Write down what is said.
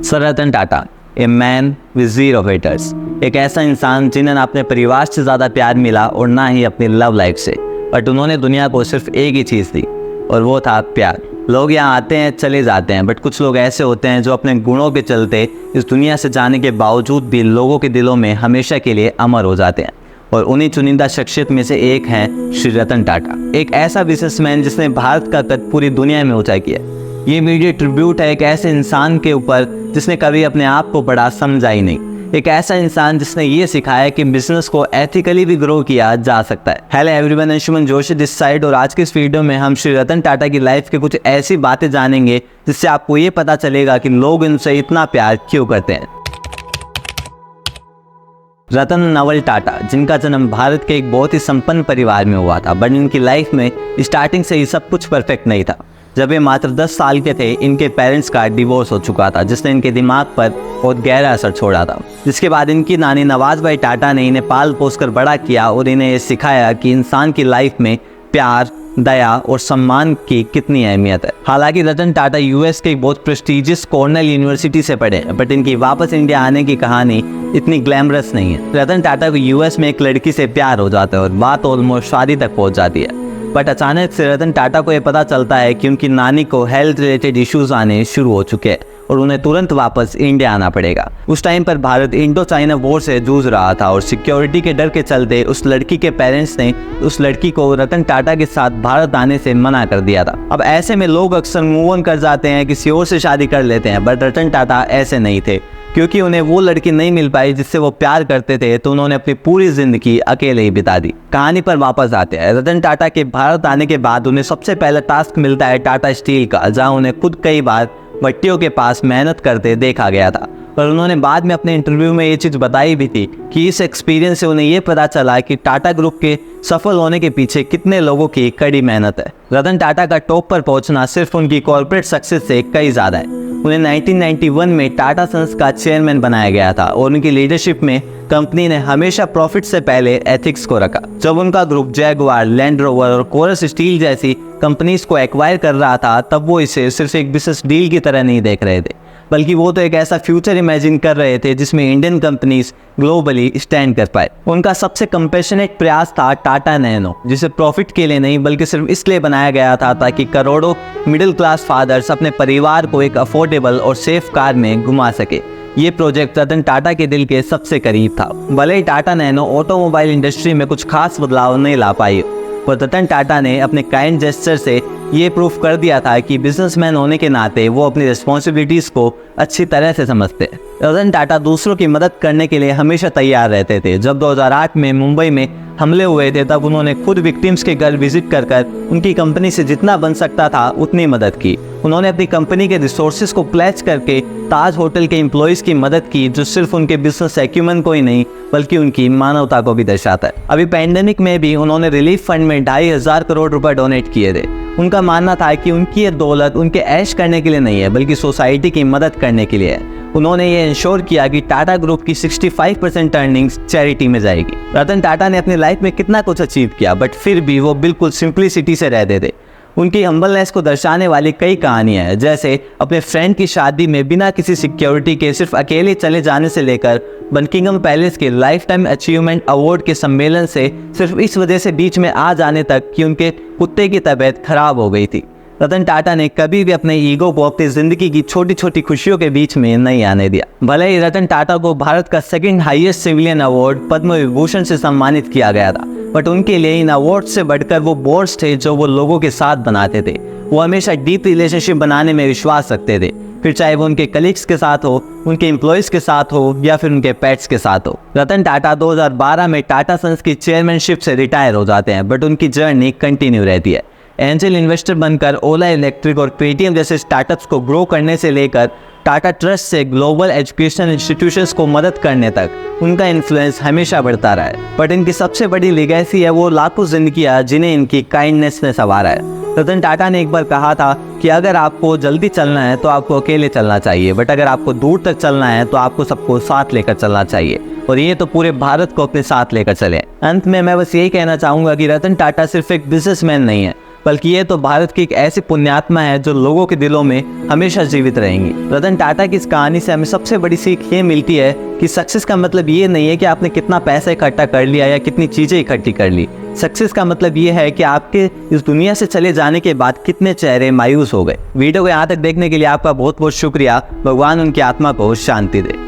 Sir Ratan Tata, a man with zero haters, एक ऐसा इंसान जिन्हें ना अपने परिवार से ज़्यादा प्यार मिला और ना ही अपनी लव लाइफ से, बट उन्होंने दुनिया को सिर्फ एक ही चीज़ दी और वो था प्यार। लोग यहाँ आते हैं चले जाते हैं, बट कुछ लोग ऐसे होते हैं जो अपने गुणों के चलते इस दुनिया से जाने के बावजूद भी लोगों के दिलों में हमेशा के लिए अमर हो जाते हैं। और उन्हीं चुनिंदा शख्सियत में से एक हैं श्री रतन टाटा, एक ऐसा बिजनेसमैन जिसने भारत का कद पूरी दुनिया में ऊंचा किया। ये वीडियो ट्रिब्यूट है एक ऐसे इंसान के ऊपर जिसने कभी अपने आप को बड़ा समझा ही नहीं, एक ऐसा इंसान जिसने ये सिखाया कि बिजनेस को एथिकली भी ग्रो किया जा सकता है। Hello everyone, Anshuman Joshi this side, और आज के इस वीडियो में हम श्री रतन टाटा की लाइफ के कुछ ऐसी बातें जानेंगे जिससे आपको ये पता चलेगा कि लोग इनसे इतना प्यार क्यों करते हैं। रतन नवल टाटा, जिनका जन्म भारत के एक बहुत ही संपन्न परिवार में हुआ था, बट इनकी लाइफ में स्टार्टिंग से ही सब कुछ परफेक्ट नहीं था। जब ये मात्र 10 साल के थे, इनके पेरेंट्स का डिवोर्स हो चुका था, जिसने इनके दिमाग पर बहुत गहरा असर छोड़ा था। जिसके बाद इनकी नानी नवाज भाई टाटा ने इन्हें पाल पोस कर बड़ा किया और इन्हें ये सिखाया कि इंसान की लाइफ में प्यार, दया और सम्मान की कितनी अहमियत है। हालांकि रतन टाटा यूएस के एक बहुत प्रेस्टीजियस कॉर्नेल यूनिवर्सिटी से पढ़े हैं, बट इनकी वापस इंडिया आने की कहानी इतनी ग्लैमरस नहीं है। रतन टाटा को यूएस में एक लड़की से प्यार हो जाता है और बात ऑलमोस्ट शादी तक पहुंच जाती है, बट अचानक से रतन टाटा को यह पता चलता है कि उनकी नानी को हेल्थ रिलेटेड इश्यूज आने शुरू हो चुके हैं और उन्हें तुरंत वापस इंडिया आना पड़ेगा। उस टाइम पर भारत इंडो चाइना वॉर से जूझ रहा था और सिक्योरिटी के डर के चलते उस लड़की के पेरेंट्स ने उस लड़की को रतन टाटा के साथ भारत आने से मना कर दिया था। अब ऐसे में लोग अक्सर मूव ऑन कर जाते हैं, किसी और से शादी कर लेते हैं, बट रतन टाटा ऐसे नहीं थे। क्योंकि उन्हें वो लड़की नहीं मिल पाई जिससे वो प्यार करते थे, तो उन्होंने अपनी पूरी जिंदगी अकेले ही बिता दी। कहानी पर वापस आते हैं। रतन टाटा के भारत आने के बाद उन्हें सबसे पहला टास्क मिलता है टाटा स्टील का, जहां उन्हें खुद कई बार भट्टियों के पास मेहनत करते देखा गया था। पर उन्होंने बाद में अपने इंटरव्यू में ये चीज़ बताई भी थी कि इस एक्सपीरियंस से उन्हें ये पता चला कि टाटा ग्रुप के सफल होने के पीछे कितने लोगों की कड़ी मेहनत है। रतन टाटा का टॉप पर पहुंचना सिर्फ उनकी कॉर्पोरेट सक्सेस से कई ज़्यादा है। उन्हें 1991 में टाटा सन्स का चेयरमैन बनाया गया था और उनकी लीडरशिप में कंपनी ने हमेशा प्रॉफिट से पहले एथिक्स को रखा। जब उनका ग्रुप जैगुआर, लैंड रोवर और कोरस स्टील जैसी कंपनीज को एक्वायर कर रहा था, तब वो इसे सिर्फ एक बिजनेस डील की तरह नहीं देख रहे थे, बल्कि वो तो एक ऐसा फ्यूचर इमेजिन कर रहे थे जिसमें इंडियन कंपनीज ग्लोबली स्टैंड कर पाए। उनका सबसे कंपैशनेट प्रयास था टाटा नैनो, जिसे प्रॉफिट के लिए नहीं बल्कि सिर्फ इसलिए बनाया गया था ताकि करोड़ों मिडिल क्लास फादर्स अपने परिवार को एक अफोर्डेबल और सेफ कार में घुमा सके। ये प्रोजेक्ट रतन टाटा के दिल के सबसे करीब था। भले ही टाटा नैनो ऑटोमोबाइल इंडस्ट्री में कुछ खास बदलाव नहीं ला पाई, पर रतन टाटा ने अपने काइंड जेस्चर से ये प्रूफ कर दिया था कि बिजनेसमैन होने के नाते वो अपनी रिस्पॉन्सिबिलिटीज़ को अच्छी तरह से समझते हैं। रतन टाटा दूसरों की मदद करने के लिए हमेशा तैयार रहते थे। जब 2008 में मुंबई में हमले हुए थे, तब उन्होंने खुद विक्टिम्स के घर विजिट कर उनकी कंपनी से जितना बन सकता था उतनी मदद की। उन्होंने अपनी कंपनी के रिसोर्सेज को प्लेज करके ताज होटल के एम्प्लॉयज़ की मदद की, जो सिर्फ उनके बिजनेस एक्यूमेंट को ही नहीं बल्कि उनकी मानवता को भी दर्शाता है। अभी पैंडेमिक में भी उन्होंने रिलीफ फंड में 2,500 करोड़ रुपए डोनेट किए थे। उनका मानना था कि उनकी ये दौलत उनके ऐश करने के लिए नहीं है, बल्कि सोसाइटी की मदद करने के लिए है। उन्होंने ये इंश्योर किया कि टाटा ग्रुप की 65% अर्निंग्स चैरिटी में जाएगी। रतन टाटा ने अपनी लाइफ में कितना कुछ अचीव किया, बट फिर भी वो बिल्कुल सिंप्लिसिटी से रहते थे। उनकी हम्बलनेस को दर्शाने वाली कई कहानियां हैं, जैसे अपने फ्रेंड की शादी में बिना किसी सिक्योरिटी के सिर्फ अकेले चले जाने से लेकर बकिंघम पैलेस के लाइफ टाइम अचीवमेंट अवार्ड के सम्मेलन से सिर्फ इस वजह से बीच में आ जाने तक कि उनके कुत्ते की तबीयत खराब हो गई थी। रतन टाटा ने कभी भी अपने ईगो को अपनी जिंदगी की छोटी छोटी खुशियों के बीच में नहीं आने दिया। भले ही रतन टाटा को भारत का second highest civilian award Padma Vibhushan से सम्मानित किया गया था, बट उनके लिए इन अवार्ड से बढ़कर वो बॉन्ड्स थे जो वो लोगों के साथ बनाते थे। वो हमेशा डीप रिलेशनशिप बनाने में विश्वास रखते थे, फिर चाहे वो उनके कलीग्स के साथ हो, उनके एम्प्लॉयज़ के साथ हो या फिर उनके पेट्स के साथ हो। रतन टाटा 2012 में टाटा सन्स की चेयरमैनशिप से रिटायर हो जाते हैं, बट उनकी जर्नी कंटिन्यू रहती है। एंजल इन्वेस्टर बनकर ओला इलेक्ट्रिक और पेटीएम जैसे स्टार्टअप्स को ग्रो करने से लेकर टाटा ट्रस्ट से ग्लोबल एजुकेशनल इंस्टीट्यूशंस को मदद करने तक उनका इन्फ्लुएंस हमेशा बढ़ता रहा है। बट इनकी सबसे बड़ी लेगेसी है वो लाखों जिंदगियां जिन्हें इनकी काइंडनेस ने संवारा है। रतन टाटा ने एक बार कहा था कि अगर आपको जल्दी चलना है तो आपको अकेले चलना चाहिए, बट अगर आपको दूर तक चलना है तो आपको सबको साथ लेकर चलना चाहिए, और ये तो पूरे भारत को अपने साथ लेकर चले। अंत में मैं बस यही कहना चाहूँगा कि रतन टाटा सिर्फ एक बिजनेसमैन नहीं है, बल्कि ये तो भारत की एक ऐसी पुण्यात्मा है जो लोगों के दिलों में हमेशा जीवित रहेंगी। रतन टाटा की इस कहानी से हमें सबसे बड़ी सीख ये मिलती है कि सक्सेस का मतलब ये नहीं है कि आपने कितना पैसा इकट्ठा कर लिया या कितनी चीज़ें इकट्ठी कर ली। सक्सेस का मतलब ये है कि आपके इस दुनिया से चले जाने के बाद कितने चेहरे मायूस हो गए। वीडियो को यहाँ तक देखने के लिए आपका बहुत बहुत शुक्रिया। भगवान उनकी आत्मा को शांति दे।